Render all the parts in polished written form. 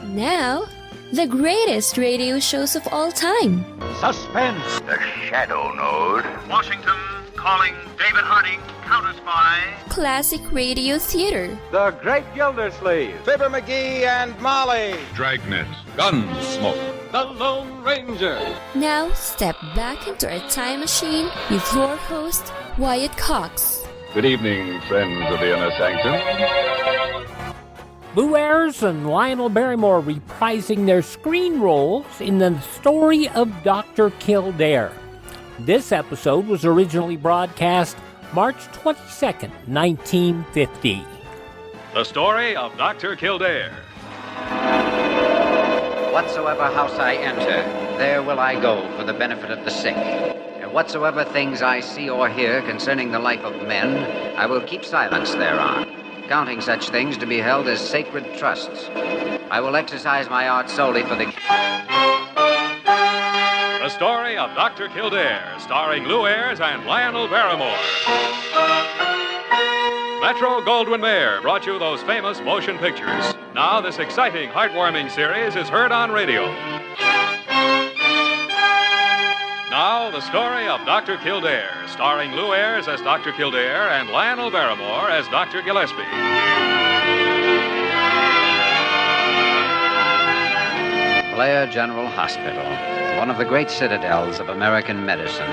Now, the greatest radio shows of all time. Suspense. The Shadow Node. Washington calling David Harding, counter-spy. Classic radio theater. The Great Gildersleeve. Fibber McGee and Molly. Dragnet. Gunsmoke. The Lone Ranger. Now, step back into our time machine with your host, Wyatt Cox. Good evening, friends of the Inner Sanctum. Lew-ayres and Lionel-Barrymore reprising their screen roles in the Story of Dr. Kildare. This episode was originally broadcast March 22nd, 1950. The Story of Dr. Kildare. Whatsoever house I enter, there will I go for the benefit of the sick. And whatsoever things I see or hear concerning the life of men, I will keep silence thereon, counting such things to be held as sacred trusts. I will exercise my art solely for the Story of Dr. Kildare, starring lew-ayres and Lionel-Barrymore. Metro-Goldwyn-Mayer brought you those famous motion pictures. Now this exciting, heartwarming series is heard on radio. Now, the Story of Dr. Kildare, starring lew-ayres as Dr. Kildare and Lionel-Barrymore as Dr. Gillespie. Blair General Hospital, one of the great citadels of American medicine.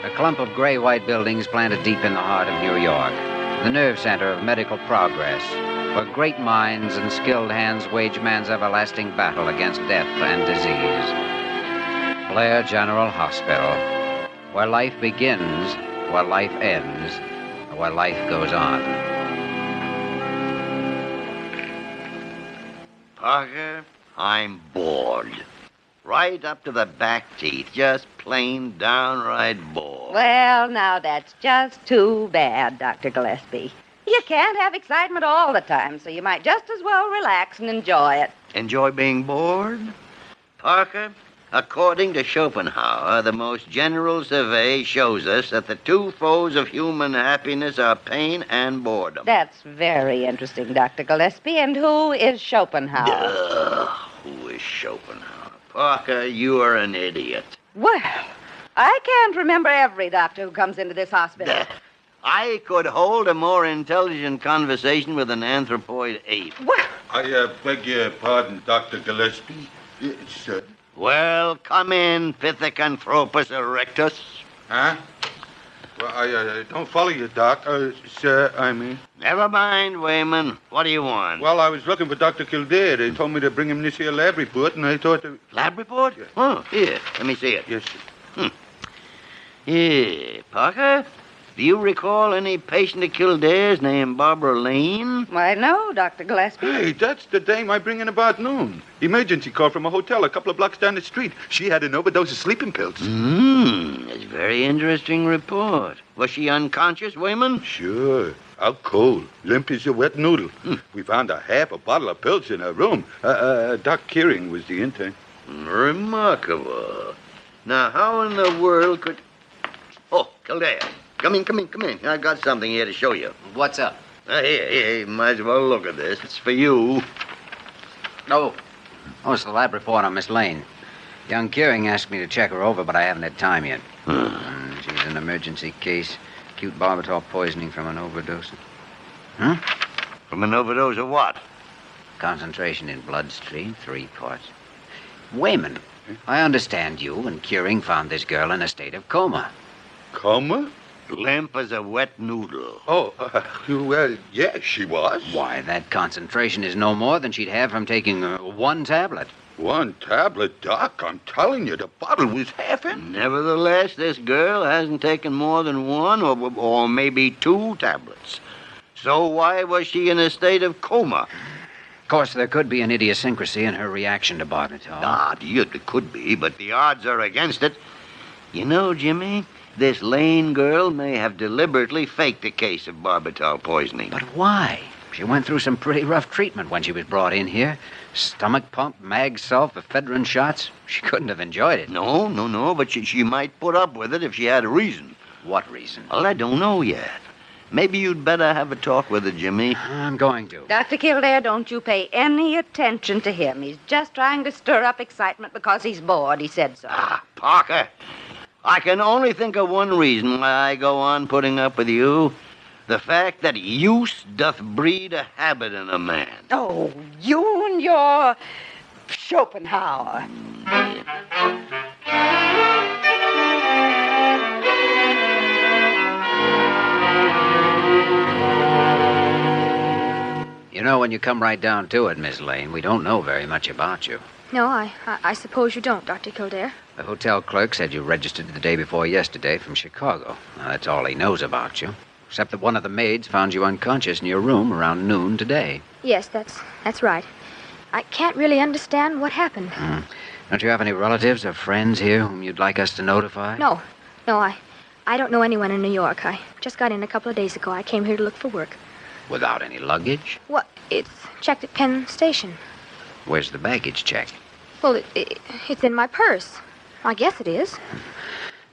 A clump of gray-white buildings planted deep in the heart of New York. The nerve center of medical progress, where great minds and skilled hands wage man's everlasting battle against death and disease. Blair General Hospital, where life begins, where life ends, where life goes on. Parker, I'm bored. Right up to the back teeth. Just plain downright bored. Well, now that's just too bad, Dr. Gillespie. You can't have excitement all the time, so you might just as well relax and enjoy it. Enjoy being bored? Parker, according to Schopenhauer, the most general survey shows us that the two foes of human happiness are pain and boredom. That's very interesting, Dr. Gillespie. And who is Schopenhauer? Who is Schopenhauer? Parker, you are an idiot. Well, I can't remember every doctor who comes into this hospital. I could hold a more intelligent conversation with an anthropoid ape. What? I beg your pardon, Dr. Gillespie. Sir. Well, come in, Pithecanthropus erectus. Huh? Well, I don't follow you, Doc. Sir, I mean. Never mind, Wayman. What do you want? Well, I was looking for Dr. Kildare. They told me to bring him this here lab report, and I thought that... Lab report? Yeah. Oh, here. Let me see it. Yes, sir. Here, Parker. Do you recall any patient of Kildare's named Barbara Lane? Why, no, Dr. Gillespie. Hey, that's the dame I bring in about noon. Emergency call from a hotel a couple of blocks down the street. She had an overdose of sleeping pills. That's a very interesting report. Was she unconscious, Wayman? Sure. Out cold. Limp as a wet noodle. We found a half a bottle of pills in her room. Doc Kearing was the intern. Remarkable. Now, how in the world could... Oh, Kildare. Come in. I've got something here to show you. What's up? Here. Might as well look at this. It's for you. Oh, it's the lab report on Miss Lane. Young Kearing asked me to check her over, but I haven't had time yet. She's an emergency case. Acute barbital poisoning from an overdose. From an overdose of what? Concentration in bloodstream, 3 parts. Wayman, I understand you and Kearing found this girl in a state of coma. Coma? Limp as a wet noodle. Oh, well, yes, she was. Why, that concentration is no more than she'd have from taking 1 tablet. 1 tablet, Doc? I'm telling you, the bottle was half in. Nevertheless, this girl hasn't taken more than 1 or maybe 2 tablets. So why was she in a state of coma? Of course, there could be an idiosyncrasy in her reaction to barbital. It could be, but the odds are against it. You know, Jimmy, this Lane girl may have deliberately faked a case of barbital poisoning. But why? She went through some pretty rough treatment when she was brought in here. Stomach pump, mag salt, ephedrine shots. She couldn't have enjoyed it. No, but she might put up with it if she had a reason. What reason? Well, I don't know yet. Maybe you'd better have a talk with her, Jimmy. I'm going to. Dr. Kildare, don't you pay any attention to him. He's just trying to stir up excitement because he's bored. He said so. Parker, I can only think of one reason why I go on putting up with you. The fact that use doth breed a habit in a man. Oh, you and your Schopenhauer. You know, when you come right down to it, Miss Lane, we don't know very much about you. No, I suppose you don't, Dr. Kildare. The hotel clerk said you registered the day before yesterday from Chicago. Now, that's all he knows about you. Except that one of the maids found you unconscious in your room around noon today. Yes, that's right. I can't really understand what happened. Don't you have any relatives or friends here whom you'd like us to notify? No, I don't know anyone in New York. I just got in a couple of days ago. I came here to look for work. Without any luggage? What? It's checked at Penn Station. Where's the baggage check? Well, it's in my purse. I guess it is.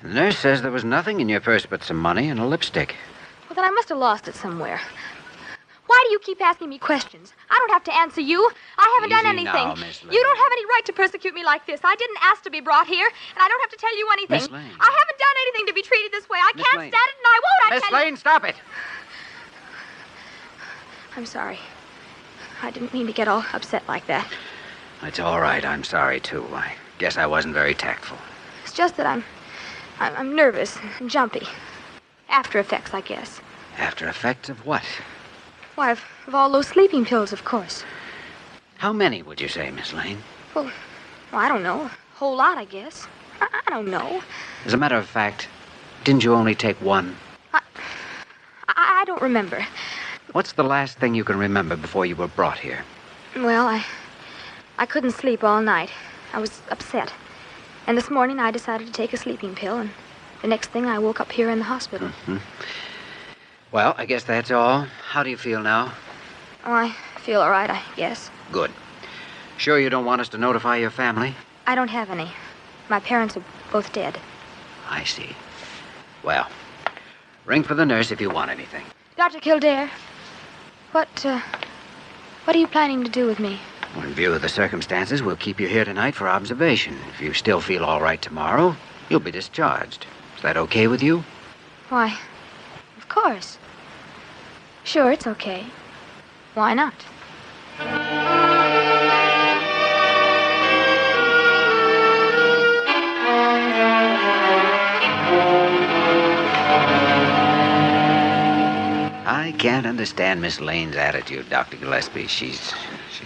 The nurse says there was nothing in your purse but some money and a lipstick. Well, then I must have lost it somewhere. Why do you keep asking me questions? I don't have to answer you. I haven't done anything. Now, Miss Lane. You don't have any right to persecute me like this. I didn't ask to be brought here, and I don't have to tell you anything. Miss Lane. I haven't done anything to be treated this way. I Miss can't Lane. stand it, and I won't. Miss Lane, stop it! I'm sorry. I didn't mean to get all upset like that. It's all right. I'm sorry, too. I guess I wasn't very tactful. It's just that I'm nervous and jumpy. After effects, I guess. After effects of what? Why, of all those sleeping pills, of course. How many, would you say, Miss Lane? Well, I don't know. A whole lot, I guess. I don't know. As a matter of fact, didn't you only take one? I don't remember. What's the last thing you can remember before you were brought here? Well, I couldn't sleep all night. I was upset. And this morning I decided to take a sleeping pill, and the next thing I woke up here in the hospital. Well, I guess that's all. How do you feel now? Oh, I feel all right, I guess. Good. Sure you don't want us to notify your family? I don't have any. My parents are both dead. I see. Well, ring for the nurse if you want anything. Dr. Kildare, what are you planning to do with me? In view of the circumstances, we'll keep you here tonight for observation. If you still feel all right tomorrow, you'll be discharged. Is that okay with you? Why, of course. Sure, it's okay. Why not? I can't understand Miss Lane's attitude, Dr. Gillespie. She's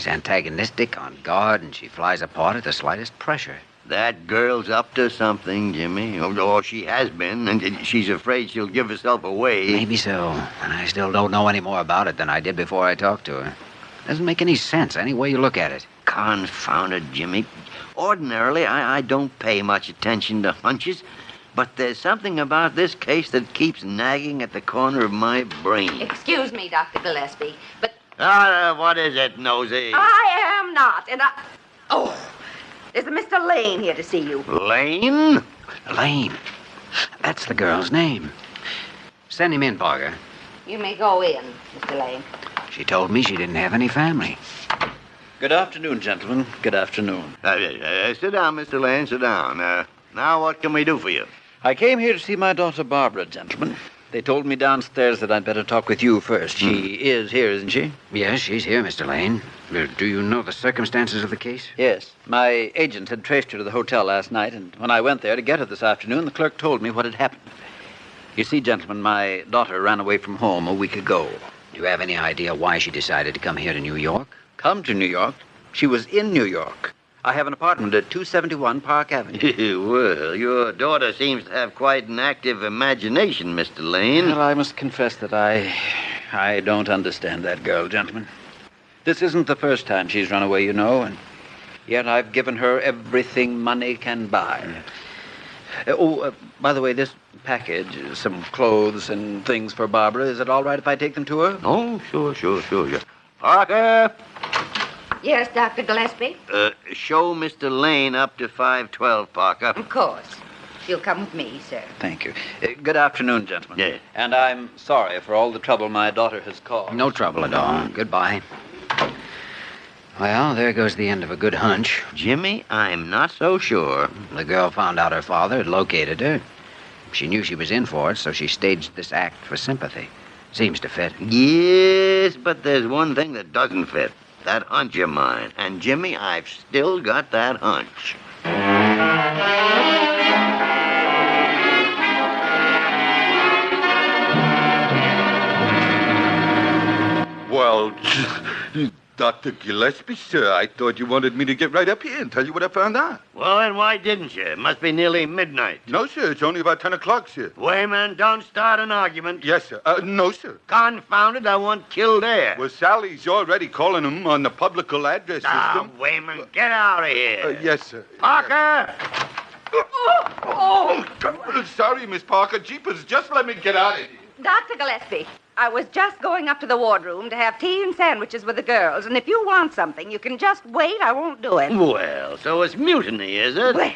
antagonistic, on guard, and she flies apart at the slightest pressure. That girl's up to something, Jimmy. Or she has been, and she's afraid she'll give herself away. Maybe so, and I still don't know any more about it than I did before I talked to her. Doesn't make any sense any way you look at it. Confound it, Jimmy. Ordinarily, I don't pay much attention to hunches, but there's something about this case that keeps nagging at the corner of my brain. Excuse me, Dr. Gillespie, but What is it, Nosy? I am not, and Oh, there's a Mr. Lane here to see you. Lane? Lane. That's the girl's name. Send him in, Parker. You may go in, Mr. Lane. She told me she didn't have any family. Good afternoon, gentlemen. Good afternoon. Sit down, Mr. Lane, sit down. Now what can we do for you? I came here to see my daughter Barbara, gentlemen. They told me downstairs that I'd better talk with you first. She is here, isn't she? Yes, she's here, Mr. Lane. Do you know the circumstances of the case? Yes. My agent had traced her to the hotel last night, and when I went there to get her this afternoon, the clerk told me what had happened. You see, gentlemen, my daughter ran away from home a week ago. Do you have any idea why she decided to come here to New York? Come to New York? She was in New York. I have an apartment at 271 Park Avenue. Well, your daughter seems to have quite an active imagination, Mr. Lane. Well, I must confess that I don't understand that girl, gentlemen. This isn't the first time she's run away, you know, and yet I've given her everything money can buy. By the way, this package, some clothes and things for Barbara, is it all right if I take them to her? Oh, sure. Parker! Yes, Dr. Gillespie? Show Mr. Lane up to 512, Parker. Of course. you'll come with me, sir. Thank you. Good afternoon, gentlemen. Yeah. And I'm sorry for all the trouble my daughter has caused. No trouble at all. Goodbye. Well, there goes the end of a good hunch. Jimmy, I'm not so sure. The girl found out her father had located her. She knew she was in for it, so she staged this act for sympathy. Seems to fit. Yes, but there's one thing that doesn't fit. That hunch of mine. And Jimmy, I've still got that hunch. Well, Dr. Gillespie, sir, I thought you wanted me to get right up here and tell you what I found out. Well, then why didn't you? It must be nearly midnight. No, sir, it's only about 10 o'clock, sir. Wayman, don't start an argument. Yes, sir. No, sir. Confound it, I want Kildare. Well, Sally's already calling him on the publical address system. Wayman, get out of here. Yes, sir. Parker! Sorry, Miss Parker. Jeepers, just let me get out of here. Dr. Gillespie, I was just going up to the wardroom to have tea and sandwiches with the girls, and if you want something, you can just wait. I won't do it. Well, so it's mutiny, is it? Well,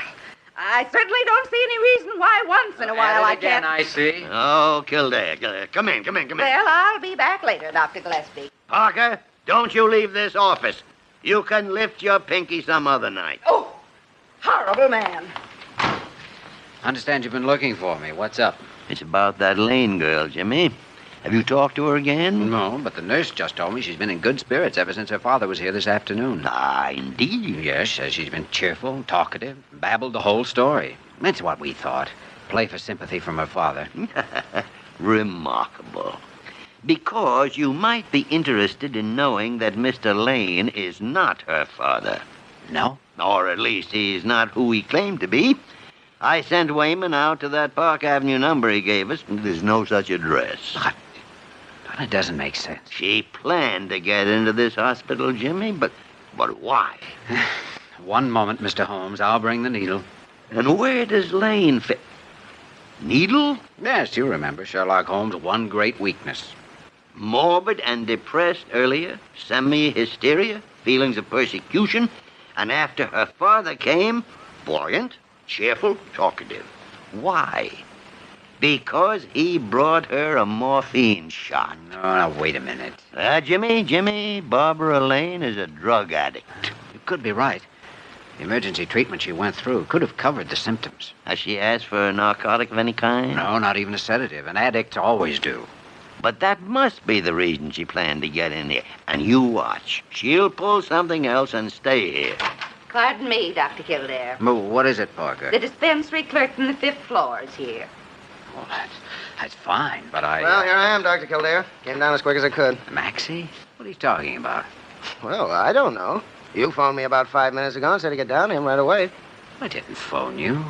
I certainly don't see any reason why once in a while I can't... I see. Oh, Kildare. Come in. Well, I'll be back later, Dr. Gillespie. Parker, don't you leave this office. You can lift your pinky some other night. Oh, horrible man. Understand you've been looking for me. What's up? It's about that Lane girl, Jimmy. Have you talked to her again? No, but the nurse just told me she's been in good spirits ever since her father was here this afternoon. Ah, indeed. Yes, says she's been cheerful, talkative, babbled the whole story. That's what we thought. Play for sympathy from her father. Remarkable. Because you might be interested in knowing that Mr. Lane is not her father. No? Or at least he's not who he claimed to be. I sent Wayman out to that Park Avenue number he gave us. There's no such address. But it doesn't make sense. She planned to get into this hospital, Jimmy, but why? One moment, Mr. Holmes. I'll bring the needle. And where does Lane fit? Needle? Yes, you remember Sherlock Holmes' one great weakness. Morbid and depressed earlier, semi-hysteria, feelings of persecution, and after her father came, buoyant, cheerful, talkative. Why? Because he brought her a morphine shot. No, now, wait a minute. Jimmy, Barbara Lane is a drug addict. You could be right. The emergency treatment she went through could have covered the symptoms. Has she asked for a narcotic of any kind? No, not even a sedative. An addict always do. But that must be the reason she planned to get in here. And you watch. She'll pull something else and stay here. Pardon me, Dr. Kildare. Well, what is it, Parker? The dispensary clerk from the 5th floor is here. Well, that's fine, but I... Well, here I am, Dr. Kildare. Came down as quick as I could. Maxie? What are you talking about? Well, I don't know. You phoned me about 5 minutes ago and said to get down to him right away. I didn't phone you.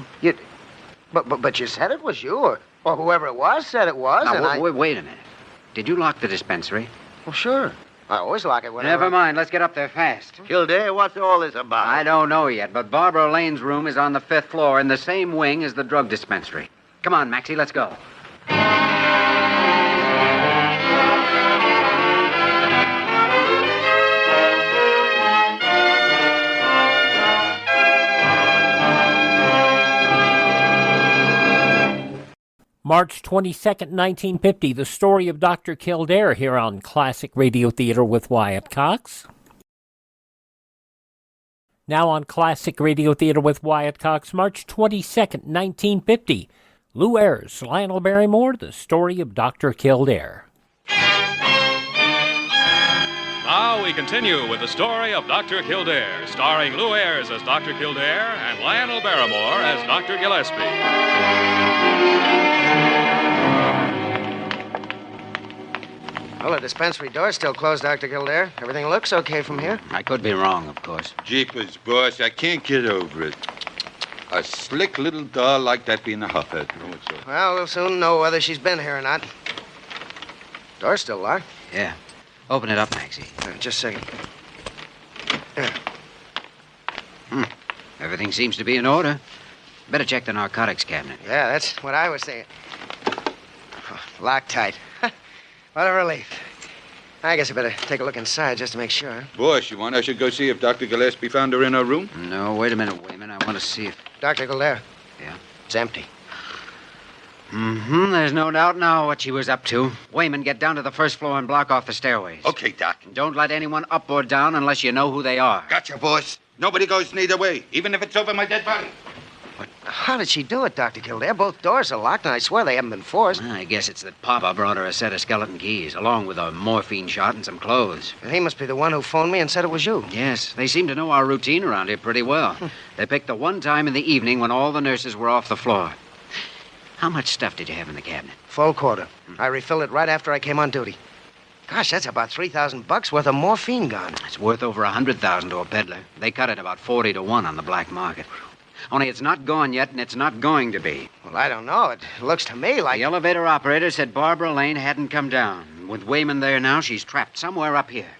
But you said it was you, or whoever it was said it was, Now, wait a minute. Did you lock the dispensary? Well, sure. I always lock it whenever... Never mind. Let's get up there fast. Kildare, what's all this about? I don't know yet, but Barbara Lane's room is on the 5th floor in the same wing as the drug dispensary. Come on, Maxie, let's go. March 22nd, 1950, the story of Dr. Kildare here on Classic Radio Theater with Wyatt Cox. Now on Classic Radio Theater with Wyatt Cox, March 22nd, 1950, lew-ayres, Lionel-Barrymore, the story of Dr. Kildare. Now we continue with the story of Dr. Kildare, starring lew-ayres as Dr. Kildare and Lionel-Barrymore as Dr. Gillespie. Well, the dispensary door's still closed, Dr. Kildare. Everything looks okay from here. I could be wrong, of course. Jeepers, boss, I can't get over it. A slick little doll like that being a hothead. Well, we'll soon know whether she's been here or not. Door's still locked. Yeah. Open it up, Maxie. Just a second. There. Everything seems to be in order. Better check the narcotics cabinet. Yeah, that's what I was saying. Locked tight. What a relief. I guess I better take a look inside just to make sure. Boss, you want I should go see if Dr. Gillespie found her in her room? No, wait a minute, Wayman. I want to see if... Dr. Kildare. Yeah? It's empty. Mm-hmm. There's no doubt now what she was up to. Wayman, get down to the first floor and block off the stairways. Okay, Doc. And don't let anyone up or down unless you know who they are. Gotcha, boss. Nobody goes neither way, even if it's over my dead body. How did she do it, Dr. Kildare? Both doors are locked, and I swear they haven't been forced. I guess it's that Papa brought her a set of skeleton keys, along with a morphine shot and some clothes. He must be the one who phoned me and said it was you. Yes, they seem to know our routine around here pretty well. They picked the one time in the evening when all the nurses were off the floor. How much stuff did you have in the cabinet? Full quarter. I refilled it right after I came on duty. Gosh, that's about $3,000 worth of morphine gone. It's worth over $100,000 to a peddler. They cut it about 40 to 1 on the black market. Only it's not gone yet, and it's not going to be. Well, I don't know. It looks to me like... The elevator operator said Barbara Lane hadn't come down. With Wayman there now, she's trapped somewhere up here.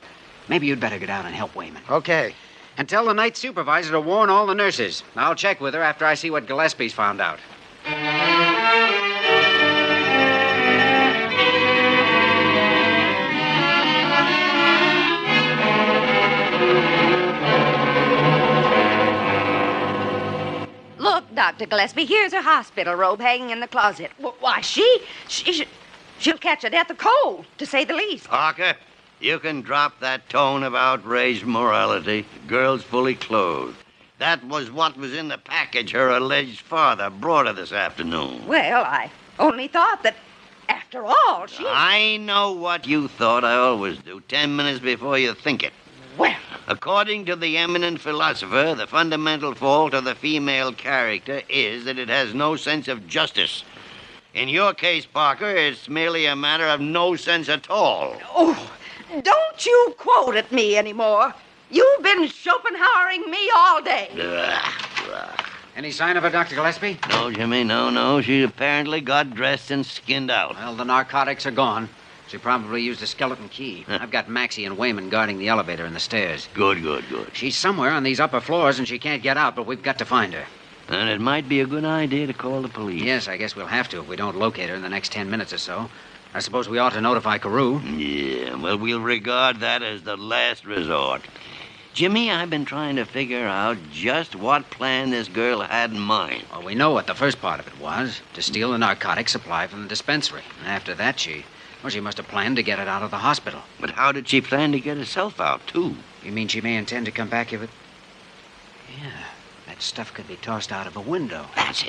Maybe you'd better go down and help Wayman. Okay. And tell the night supervisor to warn all the nurses. I'll check with her after I see what Gillespie's found out. Look, Dr. Gillespie, here's her hospital robe hanging in the closet. Why, she'll catch a death of cold, to say the least. Parker, you can drop that tone of outraged morality. The girl's fully clothed. That was what was in the package her alleged father brought her this afternoon. Well, I only thought that, after all, she... I know what you thought. I always do. 10 minutes before you think it. Well... According to the eminent philosopher, the fundamental fault of the female character is that it has no sense of justice. In your case, Parker, it's merely a matter of no sense at all. Oh, don't you quote at me anymore. You've been Schopenhauering me all day. Any sign of her, Dr. Gillespie? No, Jimmy, no. She apparently got dressed and skinned out. Well, the narcotics are gone. She probably used a skeleton key. I've got Maxie and Wayman guarding the elevator and the stairs. Good. She's somewhere on these upper floors and she can't get out, but we've got to find her. And it might be a good idea to call the police. Yes, I guess we'll have to if we don't locate her in the next 10 minutes or so. I suppose we ought to notify Carew. Yeah, well, we'll regard that as the last resort. Jimmy, I've been trying to figure out just what plan this girl had in mind. Well, we know what the first part of it was, to steal the narcotic supply from the dispensary. After that, she must have planned to get it out of the hospital. But how did she plan to get herself out, too? You mean she may intend to come back if it... Yeah, that stuff could be tossed out of a window. That's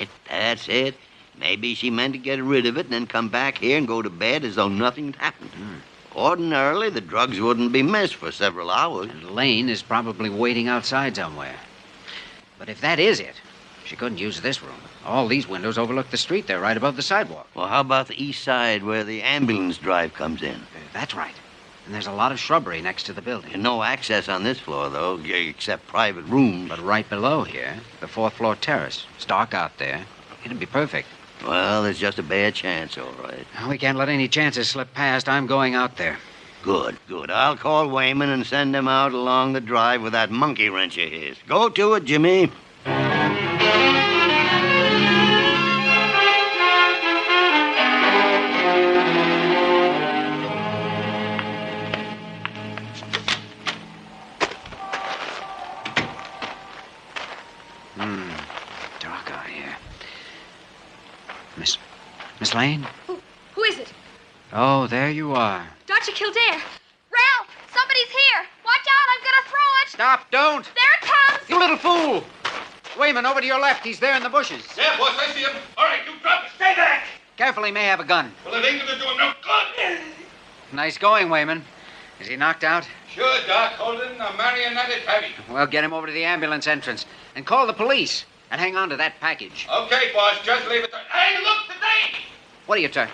it. Maybe she meant to get rid of it and then come back here and go to bed as though nothing had happened. Ordinarily, the drugs wouldn't be missed for several hours. And Lane is probably waiting outside somewhere. But if that is it, she couldn't use this room. All these windows overlook the street. They're right above the sidewalk. Well, how about the east side where the ambulance drive comes in? That's right. And there's a lot of shrubbery next to the building. And no access on this floor, though, except private rooms. But right below here, the 4th floor terrace. It's dark out there. It'd be perfect. Well, there's just a bare chance, all right. We can't let any chances slip past. I'm going out there. Good. I'll call Wayman and send him out along the drive with that monkey wrench of his. Go to it, Jimmy. Dark out here. Miss Lane? Who is it? Oh, there you are. Dr. Kildare! Ralph! Somebody's here! Watch out! I'm gonna throw it! Stop! Don't! There it comes! You little fool! Wayman, over to your left. He's there in the bushes. Yeah, boss, I see him. All right, you drop it. Stay back. Careful, he may have a gun. Well, it ain't gonna do him no good. Nice going, Wayman. Is he knocked out? Sure, Doc. Holding a marionette heavy. Well, get him over to the ambulance entrance and call the police and hang on to that package. Okay, boss. Just leave it there. Hey, look, the thing! What are you trying?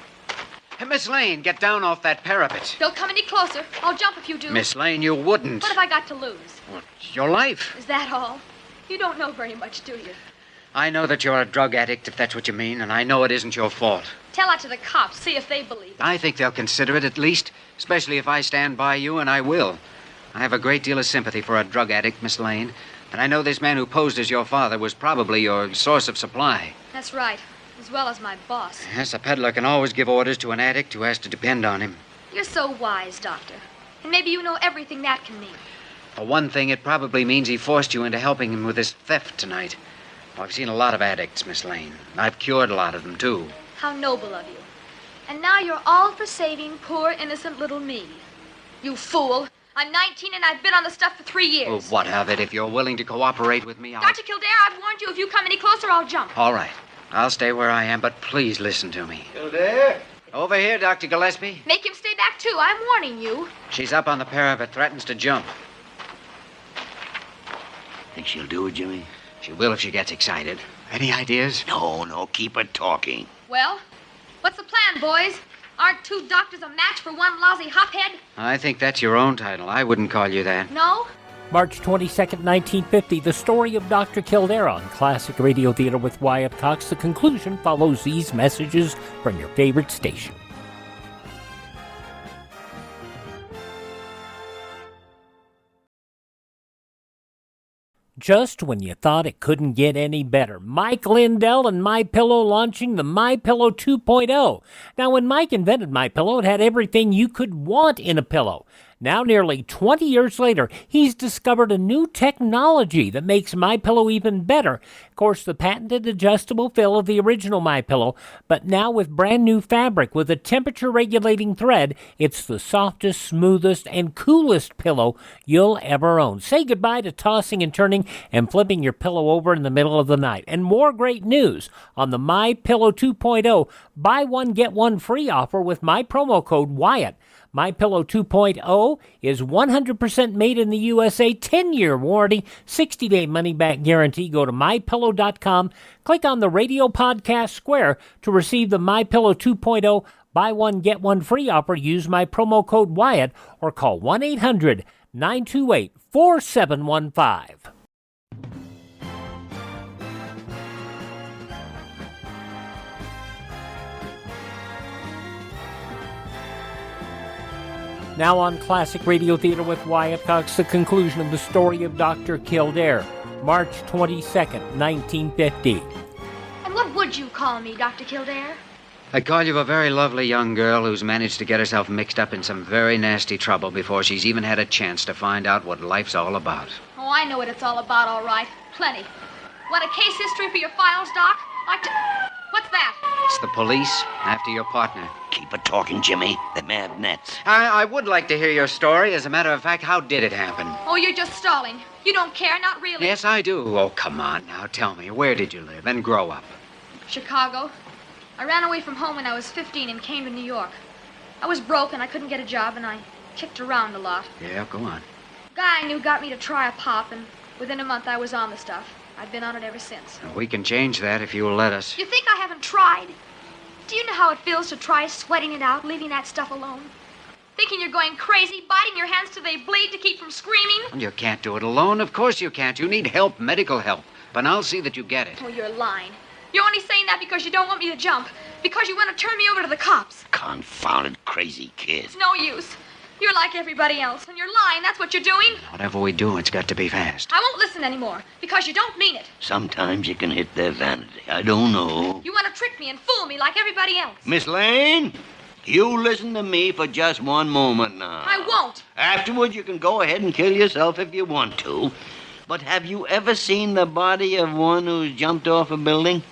Hey, Miss Lane, get down off that parapet. Don't come any closer. I'll jump if you do. Miss Lane, you wouldn't. What have I got to lose? Well, your life. Is that all? You don't know very much, do you? I know that you're a drug addict, if that's what you mean, and I know it isn't your fault. Tell that to the cops. See if they believe it. I think they'll consider it at least, especially if I stand by you, and I will. I have a great deal of sympathy for a drug addict, Miss Lane, and I know this man who posed as your father was probably your source of supply. That's right, as well as my boss. Yes, a peddler can always give orders to an addict who has to depend on him. You're so wise, Doctor. And maybe you know everything that can mean. For one thing, it probably means he forced you into helping him with his theft tonight. Oh, I've seen a lot of addicts, Miss Lane. I've cured a lot of them, too. How noble of you. And now you're all for saving poor, innocent little me. You fool. I'm 19 and I've been on the stuff for 3 years. Well, what of it? If you're willing to cooperate with me, I'll... Dr. Kildare, I've warned you. If you come any closer, I'll jump. All right. I'll stay where I am, but please listen to me. Kildare? Over here, Dr. Gillespie. Make him stay back, too. I'm warning you. She's up on the parapet, threatens to jump. Think she'll do it, Jimmy? She will if she gets excited. Any ideas? No, keep her talking. Well, what's the plan, boys? Aren't 2 doctors a match for one lousy hophead? I think that's your own title. I wouldn't call you that. No? March 22nd, 1950, The Story of Dr. Kildare on Classic Radio Theater with Wyatt Cox. The conclusion follows these messages from your favorite station. Just when you thought it couldn't get any better, Mike Lindell and MyPillow launching the MyPillow 2.0. Now, when Mike invented MyPillow, it had everything you could want in a pillow. Now, nearly 20 years later, he's discovered a new technology that makes MyPillow even better. Of course, the patented adjustable fill of the original MyPillow, but now with brand new fabric with a temperature-regulating thread, it's the softest, smoothest, and coolest pillow you'll ever own. Say goodbye to tossing and turning and flipping your pillow over in the middle of the night. And more great news on the MyPillow 2.0 buy one, get one free offer with my promo code Wyatt. MyPillow 2.0 is 100% made in the USA, 10-year warranty, 60-day money-back guarantee. Go to MyPillow.com, click on the radio podcast square to receive the MyPillow 2.0 buy one, get one free offer. Use my promo code Wyatt or call 1-800-928-4715. Now on Classic Radio Theater with Wyatt Cox, the conclusion of The Story of Dr. Kildare, March 22nd, 1950. And what would you call me, Dr. Kildare? I call you a very lovely young girl who's managed to get herself mixed up in some very nasty trouble before she's even had a chance to find out what life's all about. Oh, I know what it's all about, all right. Plenty. Want a case history for your files, Doc? Like to... What's that? It's the police after your partner. Keep it talking, Jimmy. The mad nets. I would like to hear your story. As a matter of fact, how did it happen? Oh, you're just stalling. You don't care, not really. Yes, I do. Oh, come on now. Tell me, where did you live and grow up? Chicago. I ran away from home when I was 15 and came to New York. I was broke and I couldn't get a job and I kicked around a lot. Yeah, go on. A guy I knew got me to try a pop and within a month I was on the stuff. I've been on it ever since. We can change that if you'll let us. You think I haven't tried? Do you know how it feels to try sweating it out, leaving that stuff alone? Thinking you're going crazy, biting your hands till they bleed to keep from screaming? You can't do it alone. Of course you can't. You need help, medical help. But I'll see that you get it. Oh, you're lying. You're only saying that because you don't want me to jump. Because you want to turn me over to the cops. Confounded crazy kid. It's no use. You're like everybody else, and you're lying. That's what you're doing. Whatever we do, it's got to be fast. I won't listen anymore, because you don't mean it. Sometimes you can hit their vanity. I don't know. You want to trick me and fool me like everybody else. Miss Lane, you listen to me for just one moment now. I won't. Afterward, you can go ahead and kill yourself if you want to. But have you ever seen the body of one who's jumped off a building?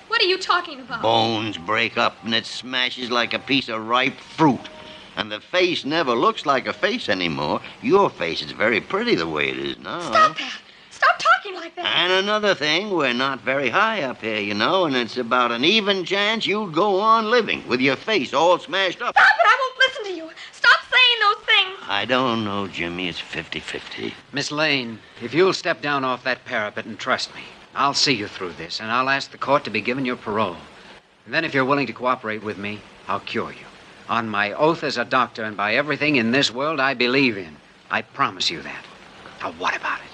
What are you talking about? Bones break up and it smashes like a piece of ripe fruit. And the face never looks like a face anymore. Your face is very pretty the way it is now. Stop that. Stop talking like that. And another thing, we're not very high up here, you know, and it's about an even chance you'd go on living with your face all smashed up. Stop it. I won't listen to you. Stop saying those things. I don't know, Jimmy. It's 50-50. Miss Lane, if you'll step down off that parapet and trust me, I'll see you through this, and I'll ask the court to be given your parole. And then if you're willing to cooperate with me, I'll cure you. On my oath as a doctor and by everything in this world I believe in. I promise you that. Now, what about it?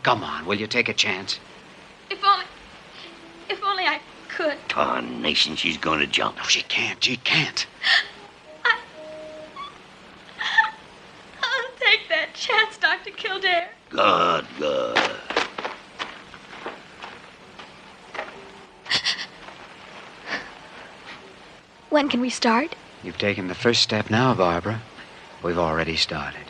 Come on, will you take a chance? If only I could. Tarnation, she's going to jump. No, she can't. She can't. I'll take that chance, Dr. Kildare. Good. When can we start? You've taken the first step now, Barbara. We've already started.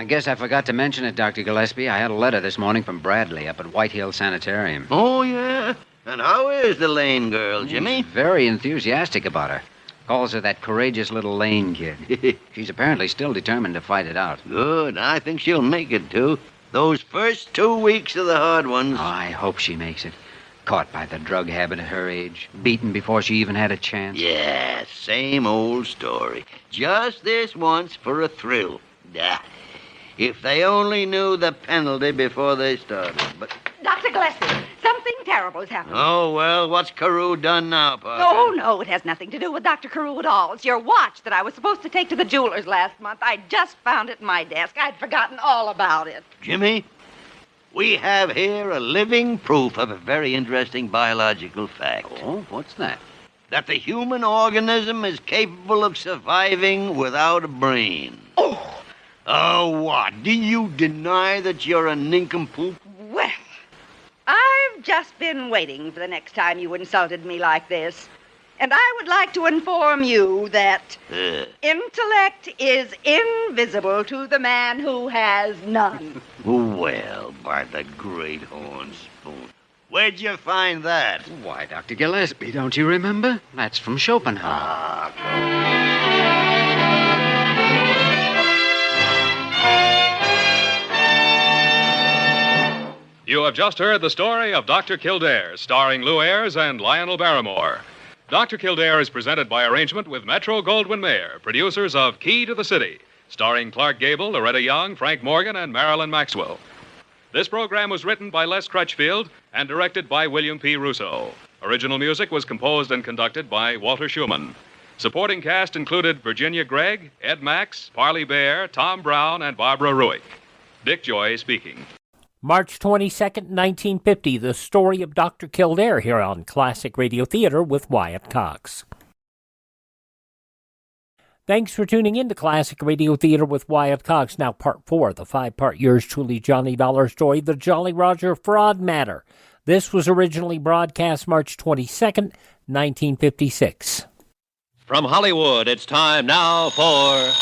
guess I forgot to mention it, Dr. Gillespie. I had a letter this morning from Bradley up at White Hill Sanitarium. Oh, yeah? And how is the Lane girl, Jimmy? Very enthusiastic about her. Calls her that courageous little Lane kid. She's apparently still determined to fight it out. Good. I think she'll make it, too. Those first 2 weeks are the hard ones. Oh, I hope she makes it. Caught by the drug habit at her age. Beaten before she even had a chance. Yeah, same old story. Just this once for a thrill. If they only knew the penalty before they started. But Dr. Gillespie, something terrible has happened. oh, well, what's Carew done now, Parker? No, it has nothing to do with Dr. Carew at all. It's your watch that I was supposed to take to the jeweler's last month. I just found it in my desk. I'd forgotten all about it. Jimmy, we have here a living proof of a very interesting biological fact. Oh, what's that? That the human organism is capable of surviving without a brain. Oh, what? Do you deny that you're a nincompoop? Well, I've just been waiting for the next time you insulted me like this. And I would like to inform you that intellect is invisible to the man who has none. Well, by the great horn spoon. Where'd you find that? Why, Dr. Gillespie, don't you remember? That's from Schopenhauer. You have just heard the story of Dr. Kildare, starring lew-ayres and Lionel-Barrymore. Dr. Kildare is presented by arrangement with Metro-Goldwyn-Mayer, producers of Key to the City, starring Clark Gable, Loretta Young, Frank Morgan, and Marilyn Maxwell. This program was written by Les Crutchfield and directed by William P. Russo. Original music was composed and conducted by Walter Schumann. Supporting cast included Virginia Gregg, Ed Max, Parley Bear, Tom Brown, and Barbara Ruick. Dick Joy speaking. March 22nd, 1950, The Story of Dr. Kildare here on Classic Radio Theater with Wyatt Cox. Thanks for tuning in to Classic Radio Theater with Wyatt Cox. Now part 4, the 5-part yours truly Johnny Dollar story, The Jolly Roger Fraud Matter. This was originally broadcast March 22nd, 1956. From Hollywood, it's time now for...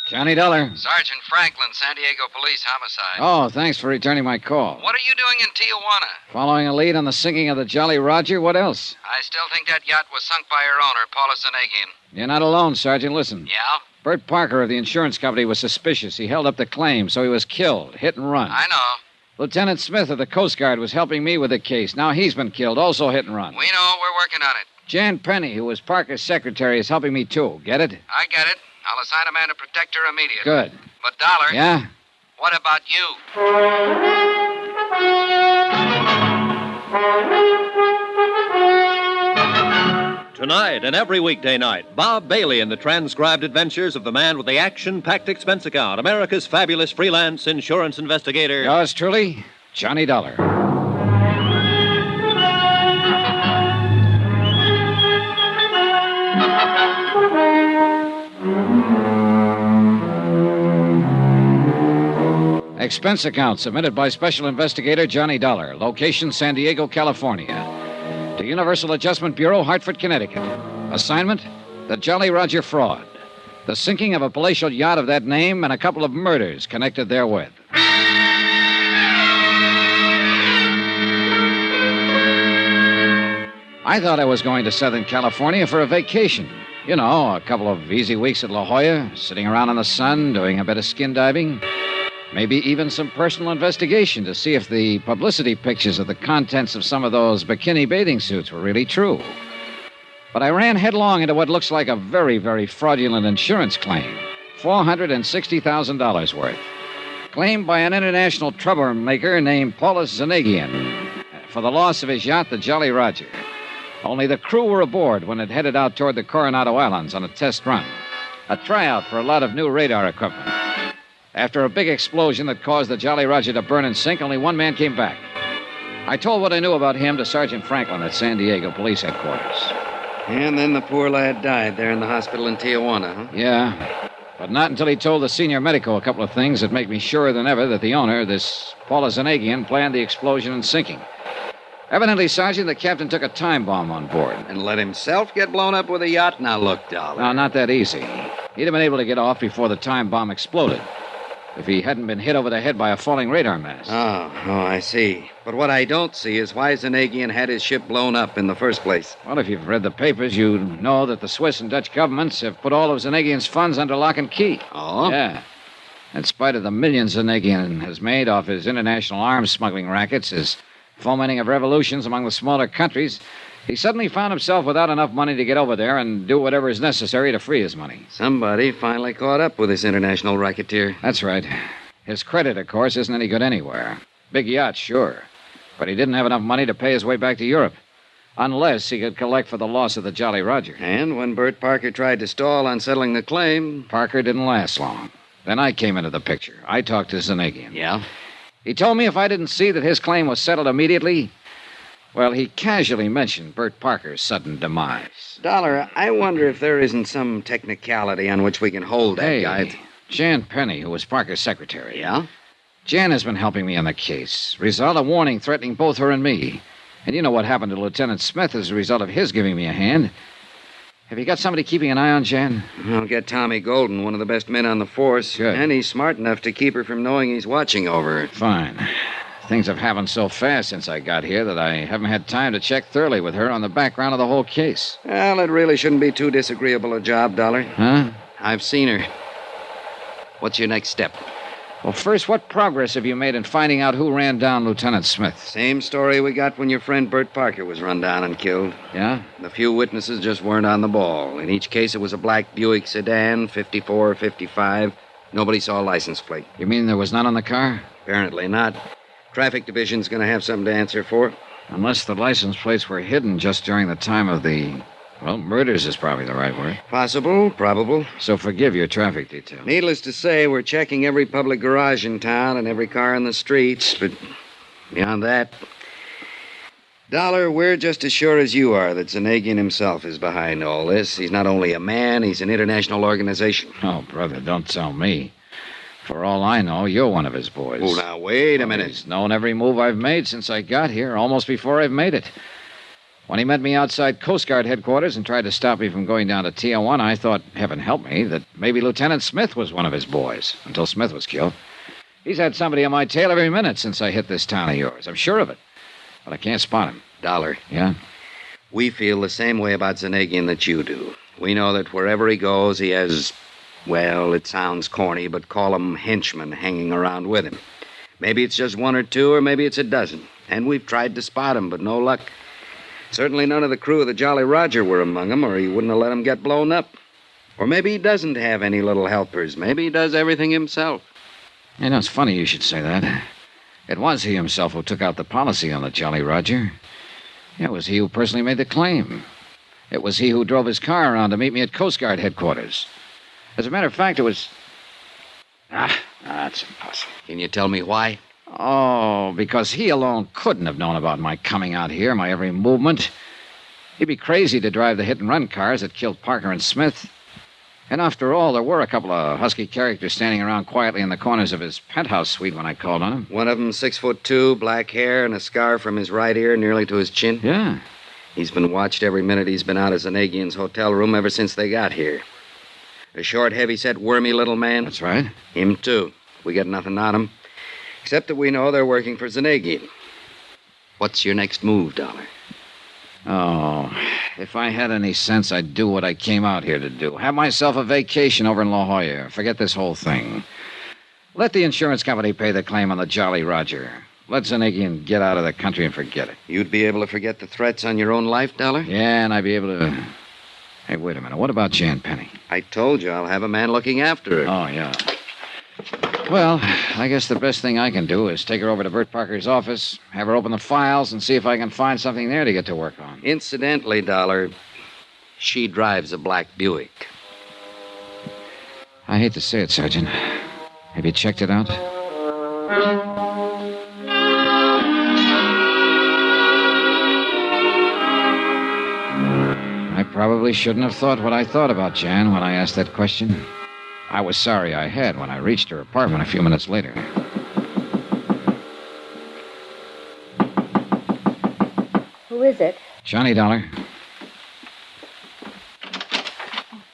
Johnny Dollar. Sergeant Franklin, San Diego Police Homicide. Oh, thanks for returning my call. What are you doing in Tijuana? Following a lead on the sinking of the Jolly Roger, what else? I still think that yacht was sunk by her owner, Paula Zanagian. You're not alone, Sergeant. Listen. Yeah? Bert Parker of the insurance company was suspicious. He held up the claim, so he was killed. Hit and run. I know. Lieutenant Smith of the Coast Guard was helping me with the case. Now he's been killed, also hit and run. We know. We're working on it. Jan Penny, who was Parker's secretary, is helping me, too. Get it? I get it. I'll assign a man to protect her immediately. Good. But, Dollar... Yeah? What about you? Tonight and every weekday night, Bob Bailey in the transcribed adventures of the man with the action-packed expense account, America's fabulous freelance insurance investigator. Yours truly, Johnny Dollar. Expense account submitted by Special Investigator Johnny Dollar. Location, San Diego, California. To Universal Adjustment Bureau, Hartford, Connecticut. Assignment, the Jolly Roger fraud. The sinking of a palatial yacht of that name and a couple of murders connected therewith. I thought I was going to Southern California for a vacation. You know, a couple of easy weeks at La Jolla, sitting around in the sun, doing a bit of skin diving. Maybe even some personal investigation to see if the publicity pictures of the contents of some of those bikini bathing suits were really true. But I ran headlong into what looks like a very, very fraudulent insurance claim. $460,000 worth. Claimed by an international troublemaker named Paulus Zanagian for the loss of his yacht, the Jolly Roger. Only the crew were aboard when it headed out toward the Coronado Islands on a test run. A tryout for a lot of new radar equipment. After a big explosion that caused the Jolly Roger to burn and sink, only one man came back. I told what I knew about him to Sergeant Franklin at San Diego Police Headquarters. And then the poor lad died there in the hospital in Tijuana, huh? Yeah, but not until he told the senior medico a couple of things that make me surer than ever that the owner, this Paula Zanagian, planned the explosion and sinking. Evidently, Sergeant, the captain took a time bomb on board. And let himself get blown up with a yacht? Now, look, Dollar. No, not that easy. He'd have been able to get off before the time bomb exploded if he hadn't been hit over the head by a falling radar mast. Oh, I see. But what I don't see is why Zanagian had his ship blown up in the first place. Well, if you've read the papers, you know that the Swiss and Dutch governments have put all of Zanagian's funds under lock and key. Oh? Yeah. In spite of the millions Zanagian has made off his international arms smuggling rackets, his fomenting of revolutions among the smaller countries, he suddenly found himself without enough money to get over there and do whatever is necessary to free his money. Somebody finally caught up with this international racketeer. That's right. His credit, of course, isn't any good anywhere. Big yacht, sure. But he didn't have enough money to pay his way back to Europe. Unless he could collect for the loss of the Jolly Roger. And when Bert Parker tried to stall on settling the claim... Parker didn't last long. Then I came into the picture. I talked to Zanagian. Yeah? He told me if I didn't see that his claim was settled immediately... Well, he casually mentioned Bert Parker's sudden demise. Dollar, I wonder if there isn't some technicality on which we can hold that guy. Jan Penny, who was Parker's secretary. Yeah? Jan has been helping me on the case. Result, a warning threatening both her and me. And you know what happened to Lieutenant Smith as a result of his giving me a hand. Have you got somebody keeping an eye on Jan? I'll get Tommy Golden, one of the best men on the force. Good. And he's smart enough to keep her from knowing he's watching over her. Fine. Things have happened so fast since I got here that I haven't had time to check thoroughly with her on the background of the whole case. Well, it really shouldn't be too disagreeable a job, Dollar. Huh? I've seen her. What's your next step? Well, first, what progress have you made in finding out who ran down Lieutenant Smith? Same story we got when your friend Bert Parker was run down and killed. Yeah? The few witnesses just weren't on the ball. In each case, it was a black Buick sedan, 54 or 55. Nobody saw a license plate. You mean there was none on the car? Apparently not. Traffic Division's going to have something to answer for. Unless the license plates were hidden just during the time of the... Well, murders is probably the right word. Possible, probable. So forgive your traffic detail. Needless to say, we're checking every public garage in town and every car in the streets, but beyond that... Dollar, we're just as sure as you are that Zanagian himself is behind all this. He's not only a man, he's an international organization. Oh, brother, don't tell me. For all I know, you're one of his boys. Oh, now, wait a minute. He's known every move I've made since I got here, almost before I've made it. When he met me outside Coast Guard headquarters and tried to stop me from going down to Tijuana, I thought, heaven help me, that maybe Lieutenant Smith was one of his boys, until Smith was killed. He's had somebody on my tail every minute since I hit this town of yours. I'm sure of it. But I can't spot him. Dollar. Yeah? We feel the same way about Zanagian that you do. We know that wherever he goes, he has... Well, it sounds corny, but call them henchmen hanging around with him. Maybe it's just one or two, or maybe it's a dozen. And we've tried to spot him, but no luck. Certainly none of the crew of the Jolly Roger were among them, or he wouldn't have let him get blown up. Or maybe he doesn't have any little helpers. Maybe he does everything himself. You know, it's funny you should say that. It was he himself who took out the policy on the Jolly Roger. It was he who personally made the claim. It was he who drove his car around to meet me at Coast Guard headquarters. As a matter of fact, it was... That's impossible. Can you tell me why? Oh, because he alone couldn't have known about my coming out here, my every movement. He'd be crazy to drive the hit-and-run cars that killed Parker and Smith. And after all, there were a couple of husky characters standing around quietly in the corners of his penthouse suite when I called on him. One of them 6'2", black hair, and a scar from his right ear nearly to his chin? Yeah. He's been watched every minute he's been out of Zanagian's hotel room ever since they got here. A short, heavy-set, wormy little man. That's right. Him, too. We got nothing on him. Except that we know they're working for Zanagian. What's your next move, Dollar? Oh, if I had any sense, I'd do what I came out here to do. Have myself a vacation over in La Jolla. Forget this whole thing. Let the insurance company pay the claim on the Jolly Roger. Let Zanagian get out of the country and forget it. You'd be able to forget the threats on your own life, Dollar? Yeah, and I'd be able to... Hey, wait a minute. What about Jan Penny? I told you I'll have a man looking after her. Oh, yeah. Well, I guess the best thing I can do is take her over to Bert Parker's office, have her open the files, and see if I can find something there to get to work on. Incidentally, Dollar, she drives a black Buick. I hate to say it, Sergeant. Have you checked it out? I probably shouldn't have thought what I thought about Jan when I asked that question. I was sorry I had when I reached her apartment a few minutes later. Who is it? Johnny Dollar.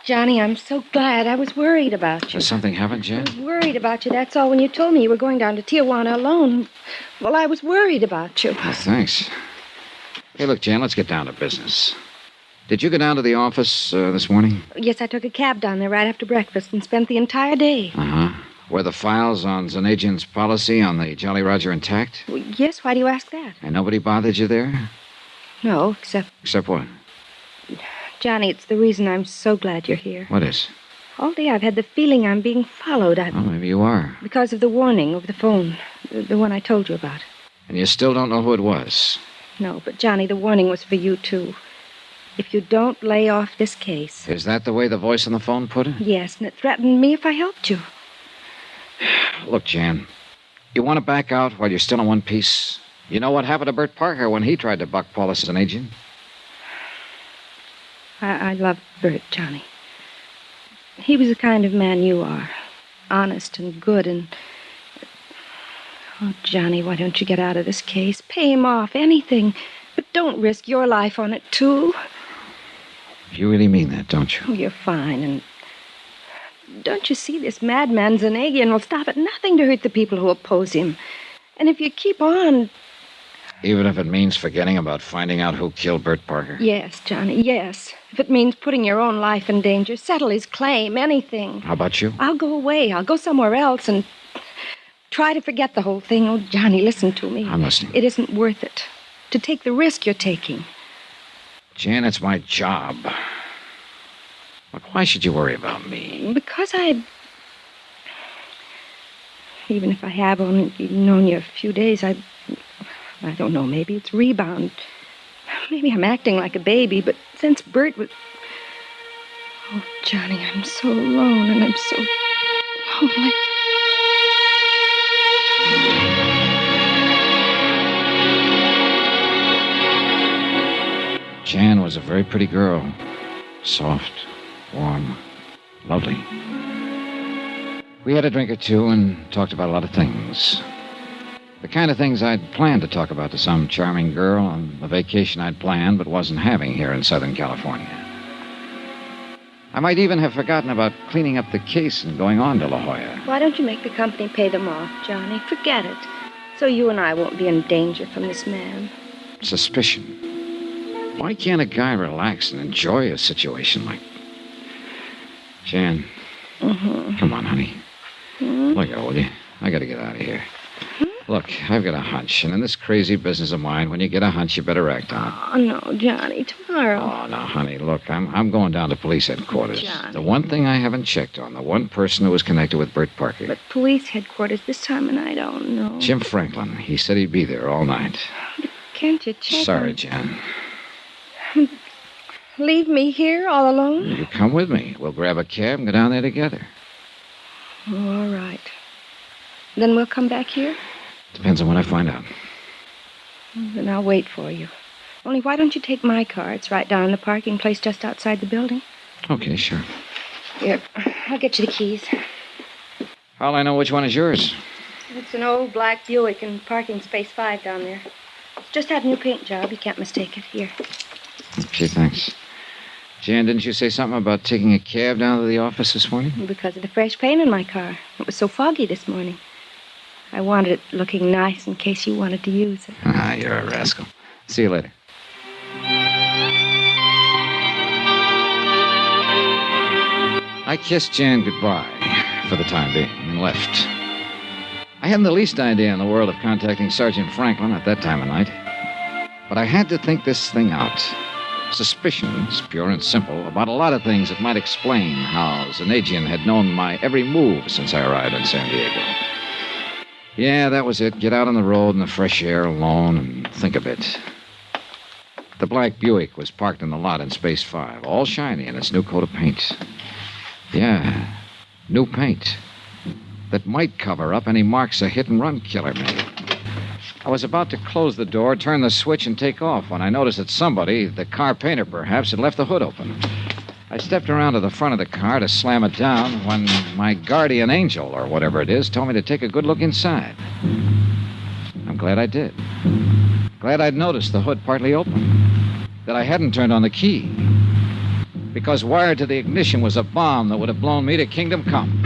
Johnny, I'm so glad. I was worried about you. Has something happened, Jan? I was worried about you, that's all. When you told me you were going down to Tijuana alone, well, I was worried about you. Oh, thanks. Hey, look, Jan, let's get down to business. Did you go down to the office this morning? Yes, I took a cab down there right after breakfast and spent the entire day. Uh-huh. Were the files on Zanagian's policy on the Jolly Roger intact? Well, yes, why do you ask that? And nobody bothered you there? No, except... Except what? Johnny, it's the reason I'm so glad you're here. What is? All day I've had the feeling I'm being followed. Oh, maybe you are. Because of the warning over the phone. The one I told you about. And you still don't know who it was? No, but Johnny, the warning was for you, too. If you don't lay off this case... Is that the way the voice on the phone put it? Yes, and it threatened me if I helped you. Look, Jan, you want to back out while you're still in one piece? You know what happened to Bert Parker when he tried to buck Paulus as an agent? I love Bert, Johnny. He was the kind of man you are. Honest and good and... Oh, Johnny, why don't you get out of this case? Pay him off, anything. But don't risk your life on it, too. You really mean that, don't you? Oh, you're fine, and... Don't you see this madman Zanagian will stop at nothing to hurt the people who oppose him. And if you keep on... Even if it means forgetting about finding out who killed Bert Parker? Yes, Johnny, yes. If it means putting your own life in danger, settle his claim, anything. How about you? I'll go away. I'll go somewhere else and try to forget the whole thing. Oh, Johnny, listen to me. I'm listening. It isn't worth it to take the risk you're taking. Jan, it's my job. Look, why should you worry about me? Because even if I have only known you a few days, I don't know, maybe it's rebound. Maybe I'm acting like a baby, but since Bert was... Oh, Johnny, I'm so alone and I'm so lonely. Jan was a very pretty girl. Soft, warm, lovely. We had a drink or two and talked about a lot of things. The kind of things I'd planned to talk about to some charming girl on a vacation I'd planned but wasn't having here in Southern California. I might even have forgotten about cleaning up the case and going on to La Jolla. Why don't you make the company pay them off, Johnny? Forget it. So you and I won't be in danger from this man. Suspicion. Why can't a guy relax and enjoy a situation like... Jan. Come on, honey. Look out, will you? I gotta get out of here. Look, I've got a hunch, and in this crazy business of mine, when you get a hunch, you better act on it. Oh, no, Johnny, tomorrow. Oh, no, honey, look, I'm going down to police headquarters. Johnny. The one thing I haven't checked on, the one person who was connected with Bert Parker. But police headquarters this time, and I don't know. Jim Franklin. He said he'd be there all night. But can't you check Sorry, on... Jan. Leave me here all alone? You come with me. We'll grab a cab and go down there together. Oh, all right. Then we'll come back here? Depends on what I find out. Then I'll wait for you. Only why don't you take my car? It's right down in the parking place just outside the building. Okay, sure. Here, I'll get you the keys. How'll I know which one is yours? It's an old black Buick in parking space 5 down there. It's just had a new paint job. You can't mistake it. Here. Okay, thanks. Jan, didn't you say something about taking a cab down to the office this morning? Because of the fresh paint in my car. It was so foggy this morning. I wanted it looking nice in case you wanted to use it. Ah, you're a rascal. See you later. I kissed Jan goodbye for the time being and left. I hadn't the least idea in the world of contacting Sergeant Franklin at that time of night. But I had to think this thing out. Suspicions, pure and simple, about a lot of things that might explain how Zanagian had known my every move since I arrived in San Diego. Yeah, that was it. Get out on the road in the fresh air alone and think a bit. The black Buick was parked in the lot in Space 5, all shiny in its new coat of paint. Yeah, new paint that might cover up any marks a hit-and-run killer made. I was about to close the door, turn the switch, and take off when I noticed that somebody, the car painter perhaps, had left the hood open. I stepped around to the front of the car to slam it down when my guardian angel, or whatever it is, told me to take a good look inside. I'm glad I did. Glad I'd noticed the hood partly open. That I hadn't turned on the key. because wired to the ignition was a bomb that would have blown me to kingdom come.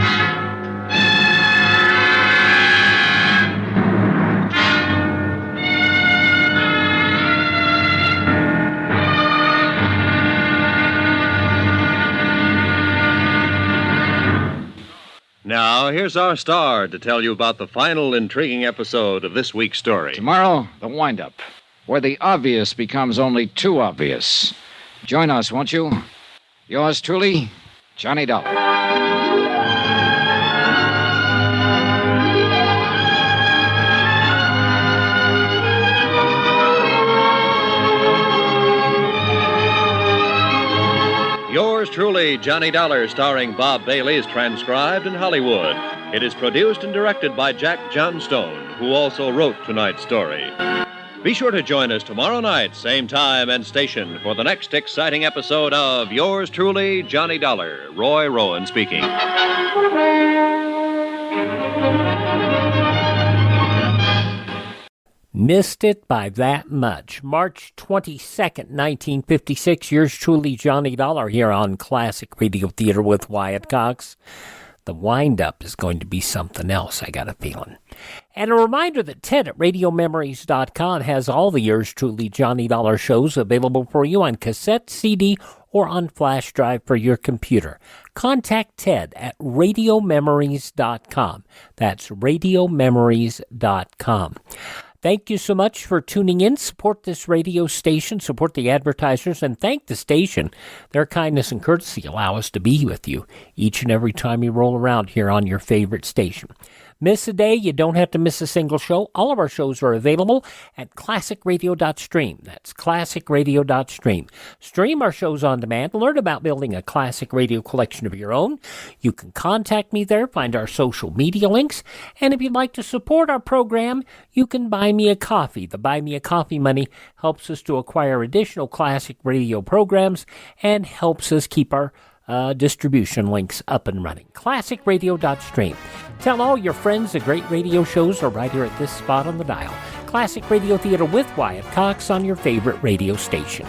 Now, here's our star to tell you about the final intriguing episode of this week's story. Tomorrow, the wind-up, where the obvious becomes only too obvious. Join us, won't you? Yours truly, Johnny Dollar. Yours truly, Johnny Dollar, starring Bob Bailey, is transcribed in Hollywood. It is produced and directed by Jack Johnstone, who also wrote tonight's story. Be sure to join us tomorrow night, same time and station, for the next exciting episode of Yours truly, Johnny Dollar. Roy Rowan speaking. Missed it by that much. March 22nd, 1956. Yours truly, Johnny Dollar, here on Classic Radio Theater with Wyatt Cox. The wind-up is going to be something else, I got a feeling. And a reminder that Ted at RadioMemories.com has all the Yours truly, Johnny Dollar shows available for you on cassette, CD, or on flash drive for your computer. Contact Ted at RadioMemories.com. That's RadioMemories.com. Thank you so much for tuning in. Support this radio station, support the advertisers, and thank the station. Their kindness and courtesy allow us to be with you each and every time you roll around here on your favorite station. Miss a day, you don't have to miss a single show. All of our shows are available at classicradio.stream. That's classicradio.stream. Stream our shows on demand. Learn about building a classic radio collection of your own. You can contact me there, find our social media links. And if you'd like to support our program, you can buy me a coffee. The Buy Me a Coffee money helps us to acquire additional classic radio programs and helps us keep our distribution links up and running. Classicradio.stream. Tell all your friends the great radio shows are right here at this spot on the dial. Classic Radio Theater with Wyatt Cox on your favorite radio station.